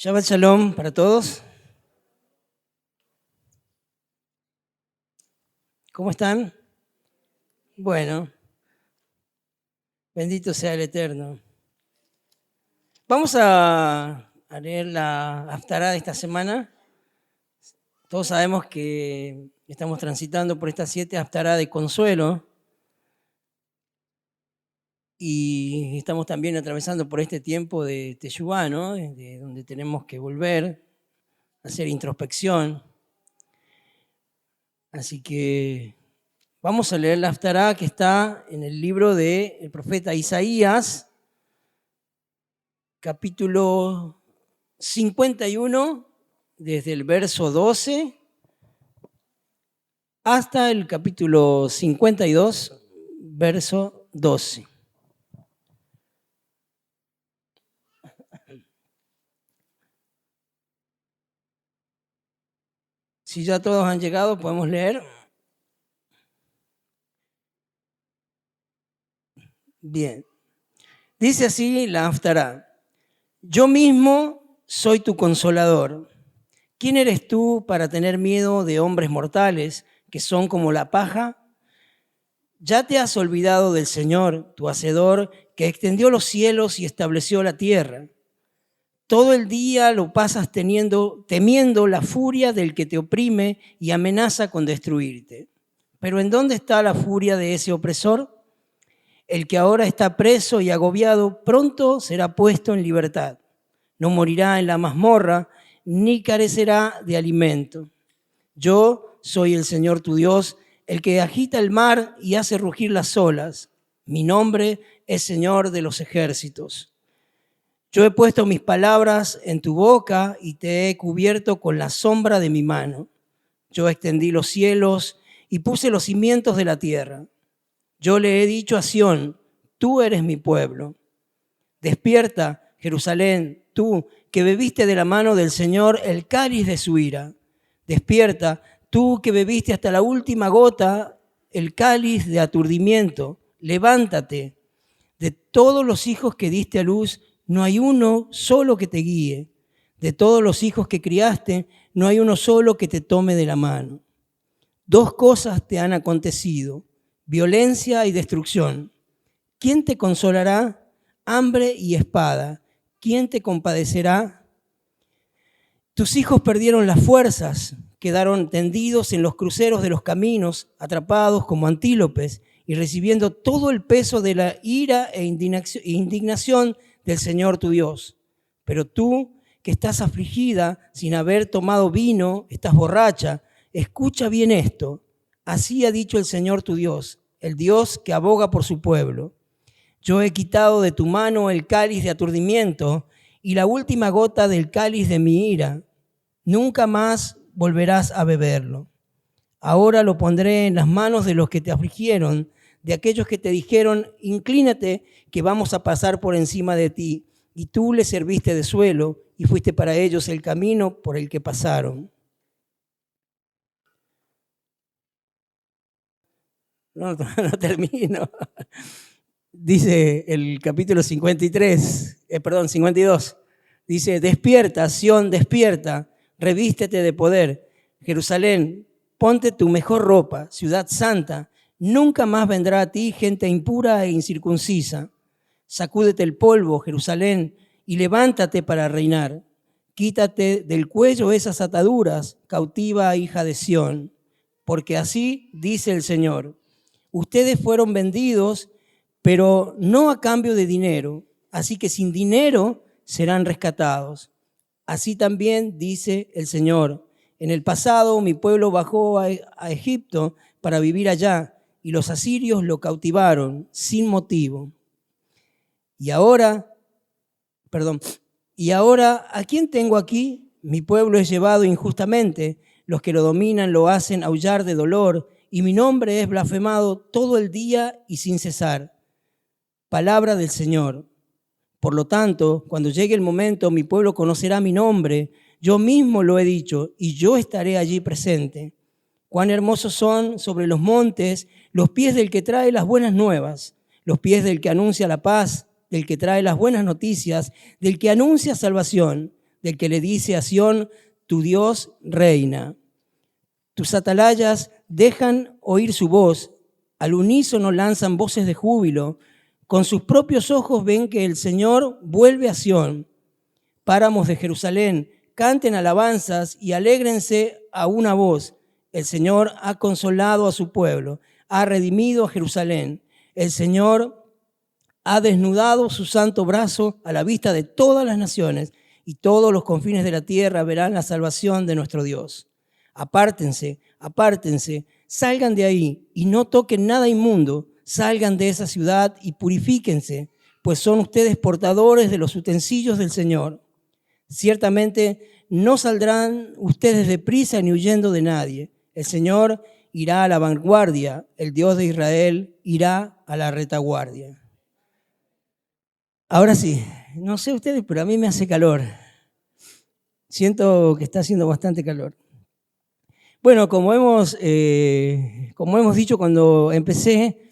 Shabbat Shalom para todos. ¿Cómo están? Bueno, bendito sea el Eterno. Vamos a leer la Haftará de esta semana. Todos sabemos que estamos transitando por estas 7 Haftará de consuelo y estamos también atravesando por este tiempo de Teshuvá, ¿no? De donde tenemos que volver a hacer introspección. Así que vamos a leer la Haftará que está en el libro del profeta Isaías, capítulo 51, desde el verso 12 hasta el capítulo 52, verso 12. Si ya todos han llegado, podemos leer. Bien. Dice así la Haftará: yo mismo soy tu consolador. ¿Quién eres tú para tener miedo de hombres mortales que son como la paja? Ya te has olvidado del Señor, tu Hacedor, que extendió los cielos y estableció la tierra. Todo el día lo pasas temiendo la furia del que te oprime y amenaza con destruirte. Pero ¿en dónde está la furia de ese opresor? El que ahora está preso y agobiado pronto será puesto en libertad. No morirá en la mazmorra ni carecerá de alimento. Yo soy el Señor tu Dios, el que agita el mar y hace rugir las olas. Mi nombre es Señor de los ejércitos. Yo he puesto mis palabras en tu boca y te he cubierto con la sombra de mi mano. Yo extendí los cielos y puse los cimientos de la tierra. Yo le he dicho a Sión, tú eres mi pueblo. Despierta, Jerusalén, tú que bebiste de la mano del Señor el cáliz de su ira. Despierta, tú que bebiste hasta la última gota el cáliz de aturdimiento. Levántate. De todos los hijos que diste a luz, no hay uno solo que te guíe. De todos los hijos que criaste, no hay uno solo que te tome de la mano. 2 cosas te han acontecido: violencia y destrucción. ¿Quién te consolará? Hambre y espada. ¿Quién te compadecerá? Tus hijos perdieron las fuerzas, quedaron tendidos en los cruceros de los caminos, atrapados como antílopes y recibiendo todo el peso de la ira e indignación del Señor tu Dios. Pero tú, que estás afligida sin haber tomado vino, estás borracha, escucha bien esto. Así ha dicho el Señor tu Dios, el Dios que aboga por su pueblo. Yo he quitado de tu mano el cáliz de aturdimiento y la última gota del cáliz de mi ira. Nunca más volverás a beberlo. Ahora lo pondré en las manos de los que te afligieron, de aquellos que te dijeron, inclínate que vamos a pasar por encima de ti. Y tú les serviste de suelo y fuiste para ellos el camino por el que pasaron. No termino. Dice el capítulo 52. Dice, despierta, Sión, despierta, revístete de poder. Jerusalén, ponte tu mejor ropa, ciudad santa. Nunca más vendrá a ti gente impura e incircuncisa. Sacúdete el polvo, Jerusalén, y levántate para reinar. Quítate del cuello esas ataduras, cautiva hija de Sión. Porque así dice el Señor. Ustedes fueron vendidos, pero no a cambio de dinero. Así que sin dinero serán rescatados. Así también dice el Señor. En el pasado mi pueblo bajó a Egipto para vivir allá y los asirios lo cautivaron sin motivo. Y ahora, ¿a quién tengo aquí? Mi pueblo es llevado injustamente. Los que lo dominan lo hacen aullar de dolor y mi nombre es blasfemado todo el día y sin cesar. Palabra del Señor. Por lo tanto, cuando llegue el momento, mi pueblo conocerá mi nombre. Yo mismo lo he dicho y yo estaré allí presente. Cuán hermosos son sobre los montes los pies del que trae las buenas nuevas, los pies del que anuncia la paz, del que trae las buenas noticias, del que anuncia salvación, del que le dice a Sión, tu Dios reina. Tus atalayas dejan oír su voz, al unísono lanzan voces de júbilo, con sus propios ojos ven que el Señor vuelve a Sión. Páramos de Jerusalén, canten alabanzas y alégrense a una voz. El Señor ha consolado a su pueblo, ha redimido a Jerusalén. El Señor ha desnudado su santo brazo a la vista de todas las naciones, y todos los confines de la tierra verán la salvación de nuestro Dios. Apártense, apártense, salgan de ahí y no toquen nada inmundo, salgan de esa ciudad y purifíquense, pues son ustedes portadores de los utensilios del Señor. Ciertamente no saldrán ustedes deprisa ni huyendo de nadie. El Señor irá a la vanguardia, el Dios de Israel irá a la retaguardia. Ahora sí, no sé ustedes, pero a mí me hace calor. Siento que está haciendo bastante calor. Bueno, como hemos dicho cuando empecé,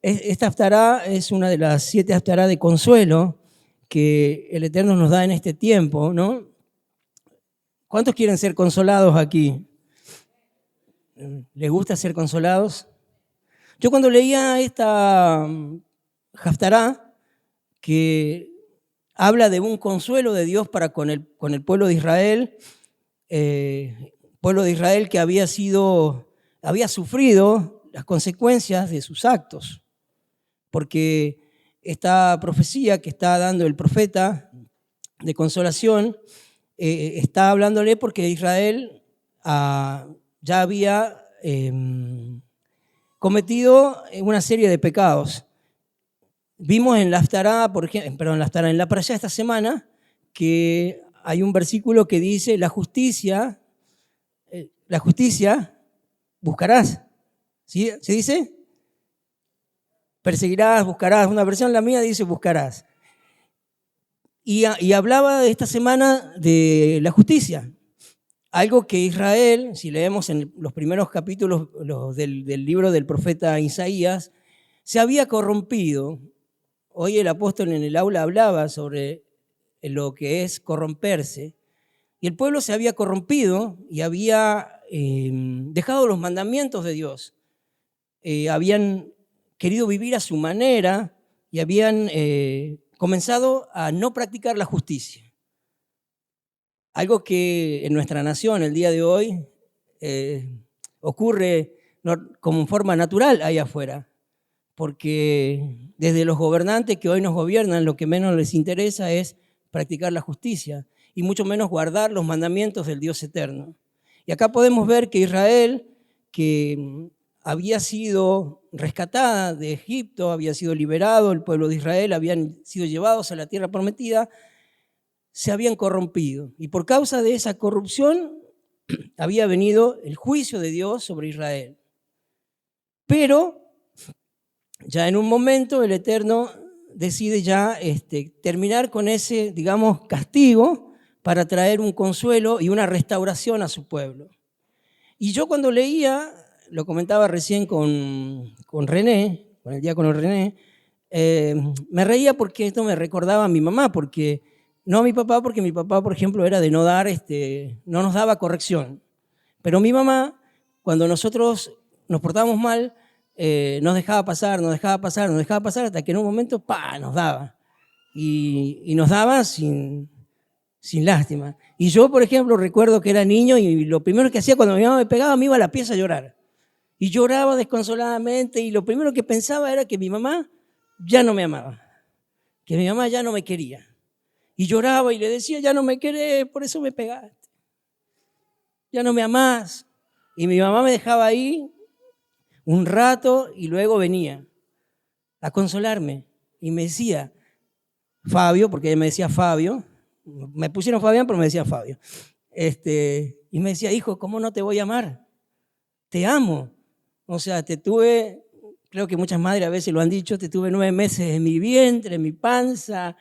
esta haftará es una de las 7 haftará de consuelo que el Eterno nos da en este tiempo, ¿no? ¿Cuántos quieren ser consolados aquí? ¿Les gusta ser consolados? Yo cuando leía esta haftará, que habla de un consuelo de Dios para con el pueblo de Israel, pueblo de Israel que había sufrido las consecuencias de sus actos, porque esta profecía que está dando el profeta de consolación está hablándole porque Israel ya había cometido una serie de pecados. Vimos en la haftará, en la parashá esta semana, que hay un versículo que dice, la justicia buscarás. ¿Sí? ¿Se dice? Perseguirás, buscarás. Una versión, la mía, dice buscarás. Y hablaba esta semana de la justicia. Algo que Israel, si leemos en los primeros capítulos del libro del profeta Isaías, se había corrompido. Hoy el apóstol en el aula hablaba sobre lo que es corromperse. Y el pueblo se había corrompido y había dejado los mandamientos de Dios. Habían querido vivir a su manera y habían comenzado a no practicar la justicia. Algo que en nuestra nación el día de hoy ocurre como forma natural ahí afuera. Porque desde los gobernantes que hoy nos gobiernan, lo que menos les interesa es practicar la justicia y mucho menos guardar los mandamientos del Dios eterno. Y acá podemos ver que Israel, que había sido rescatada de Egipto, había sido liberado, el pueblo de Israel, habían sido llevados a la tierra prometida, se habían corrompido. Y por causa de esa corrupción había venido el juicio de Dios sobre Israel. Pero ya en un momento el Eterno decide ya terminar con ese, digamos, castigo para traer un consuelo y una restauración a su pueblo. Y yo cuando leía, lo comentaba recién con René, con el diácono René, me reía porque esto me recordaba a mi mamá, no a mi papá, porque mi papá, por ejemplo, era de no nos daba corrección. Pero mi mamá, cuando nosotros nos portábamos mal, nos dejaba pasar, hasta que en un momento, nos daba. Y nos daba sin lástima. Y yo, por ejemplo, recuerdo que era niño y lo primero que hacía cuando mi mamá me pegaba, me iba a la pieza a llorar. Y lloraba desconsoladamente y lo primero que pensaba era que mi mamá ya no me amaba, que mi mamá ya no me quería. Y lloraba y le decía, ya no me querés, por eso me pegaste. Ya no me amás. Y mi mamá me dejaba ahí un rato y luego venía a consolarme y me decía, Fabio, porque ella me decía Fabio, me pusieron Fabián, pero me decía Fabio, y me decía, hijo, ¿cómo no te voy a amar? Te amo. O sea, te tuve, creo que muchas madres a veces lo han dicho, te tuve 9 meses en mi vientre, en mi panza,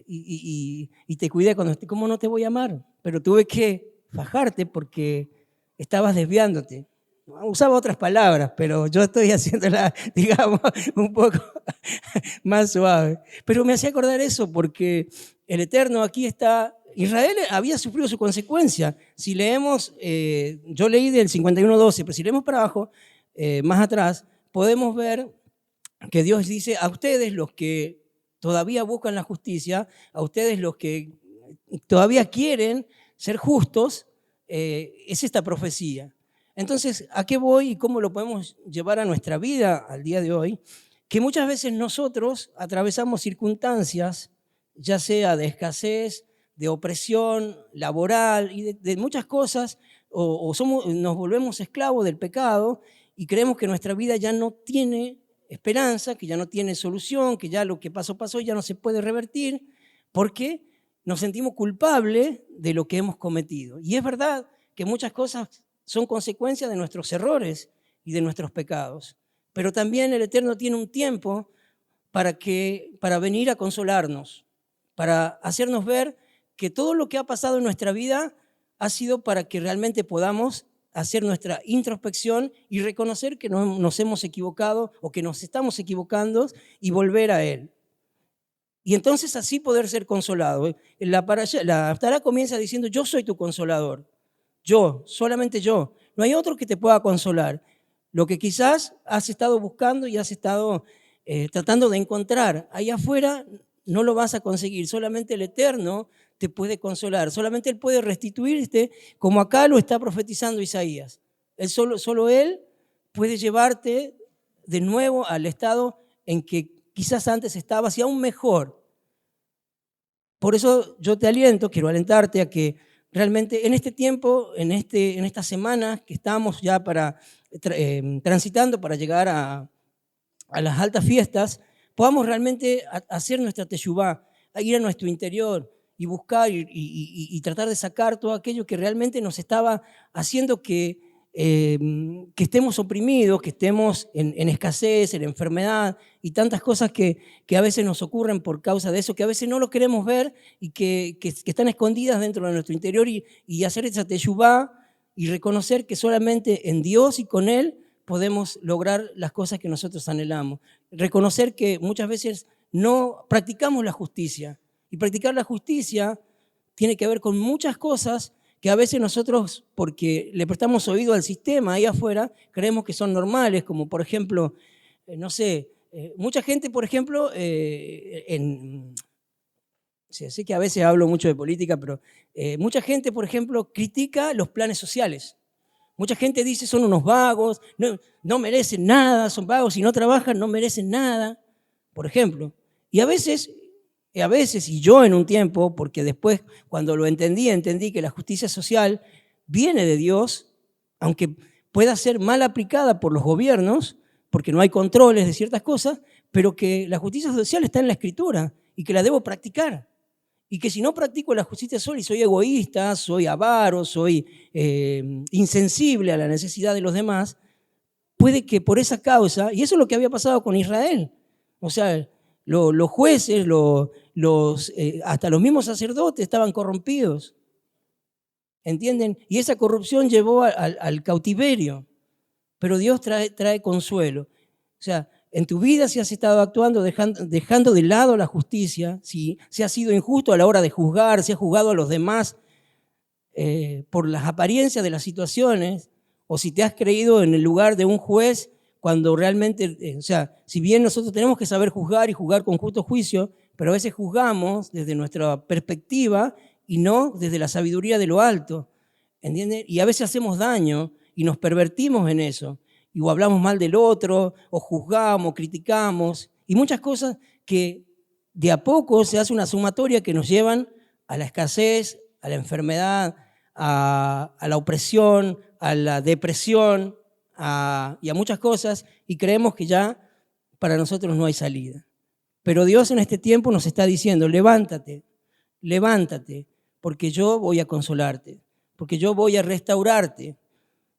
y te cuidé cuando ¿cómo no te voy a amar? Pero tuve que fajarte porque estabas desviándote. Usaba otras palabras, pero yo estoy haciéndola, digamos, un poco más suave. Pero me hacía acordar eso porque el Eterno aquí está Israel había sufrido su consecuencia. Si leemos, yo leí del 51:12, pero si leemos para abajo, más atrás, podemos ver que Dios dice: a ustedes los que todavía buscan la justicia, a ustedes los que todavía quieren ser justos, es esta profecía. Entonces, ¿a qué voy y cómo lo podemos llevar a nuestra vida al día de hoy? Que muchas veces nosotros atravesamos circunstancias, ya sea de escasez, de opresión laboral y de muchas cosas, o nos volvemos esclavos del pecado y creemos que nuestra vida ya no tiene esperanza, que ya no tiene solución, que ya lo que pasó, pasó, ya no se puede revertir, porque nos sentimos culpables de lo que hemos cometido. Y es verdad que muchas cosas son consecuencia de nuestros errores y de nuestros pecados. Pero también el Eterno tiene un tiempo para venir a consolarnos, para hacernos ver que todo lo que ha pasado en nuestra vida ha sido para que realmente podamos hacer nuestra introspección y reconocer que nos hemos equivocado o que nos estamos equivocando y volver a Él. Y entonces así poder ser consolado. La Haftará comienza diciendo: yo soy tu consolador. Yo, solamente yo. No hay otro que te pueda consolar. Lo que quizás has estado buscando y has estado tratando de encontrar ahí afuera, no lo vas a conseguir. Solamente el Eterno te puede consolar. Solamente Él puede restituirte, como acá lo está profetizando Isaías. Solo Él puede llevarte de nuevo al estado en que quizás antes estabas y aún mejor. Por eso yo te aliento, quiero alentarte a que realmente en este tiempo, en estas semanas que estamos ya transitando para llegar a las altas fiestas, podamos realmente hacer nuestra teshuvá, ir a nuestro interior y buscar y tratar de sacar todo aquello que realmente nos estaba haciendo que estemos oprimidos, que estemos en escasez, en enfermedad y tantas cosas que a veces nos ocurren por causa de eso, que a veces no lo queremos ver y que están escondidas dentro de nuestro interior, y hacer esa teshuvá y reconocer que solamente en Dios y con Él podemos lograr las cosas que nosotros anhelamos. Reconocer que muchas veces no practicamos la justicia, y practicar la justicia tiene que ver con muchas cosas que a veces nosotros, porque le prestamos oído al sistema ahí afuera, creemos que son normales, como por ejemplo, no sé, mucha gente, por ejemplo, sé que a veces hablo mucho de política, pero mucha gente, por ejemplo, critica los planes sociales. Mucha gente dice: son unos vagos, no merecen nada, son vagos, si no trabajan no merecen nada, por ejemplo. Y a veces, y yo en un tiempo, porque después cuando lo entendí que la justicia social viene de Dios, aunque pueda ser mal aplicada por los gobiernos, porque no hay controles de ciertas cosas, pero que la justicia social está en la Escritura y que la debo practicar. Y que si no practico la justicia social y soy egoísta, soy avaro, soy insensible a la necesidad de los demás, puede que por esa causa, y eso es lo que había pasado con Israel, o sea, los jueces, hasta los mismos sacerdotes estaban corrompidos, ¿entienden? Y esa corrupción llevó al cautiverio, pero Dios trae consuelo. O sea, en tu vida, si has estado actuando dejando de lado la justicia, si has sido injusto a la hora de juzgar, si has juzgado a los demás por las apariencias de las situaciones, o si te has creído en el lugar de un juez cuando realmente, o sea, si bien nosotros tenemos que saber juzgar y juzgar con justo juicio, pero a veces juzgamos desde nuestra perspectiva y no desde la sabiduría de lo alto, ¿entiendes? Y a veces hacemos daño y nos pervertimos en eso. Y o hablamos mal del otro, o juzgamos, criticamos, y muchas cosas que de a poco se hace una sumatoria que nos llevan a la escasez, a la enfermedad, a la opresión, a la depresión y a muchas cosas, y creemos que ya para nosotros no hay salida. Pero Dios en este tiempo nos está diciendo: levántate, levántate, porque yo voy a consolarte, porque yo voy a restaurarte.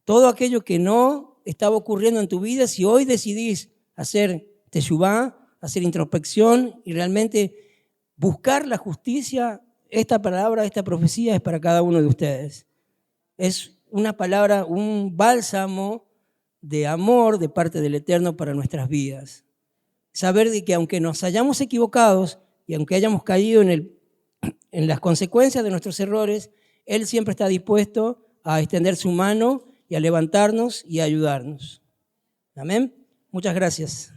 Todo aquello que no estaba ocurriendo en tu vida, si hoy decidís hacer teshuvá, hacer introspección y realmente buscar la justicia, esta palabra, esta profecía es para cada uno de ustedes. Es una palabra, un bálsamo de amor de parte del Eterno para nuestras vidas. Saber de que aunque nos hayamos equivocado y aunque hayamos caído en en las consecuencias de nuestros errores, Él siempre está dispuesto a extender su mano y a levantarnos y a ayudarnos. Amén. Muchas gracias.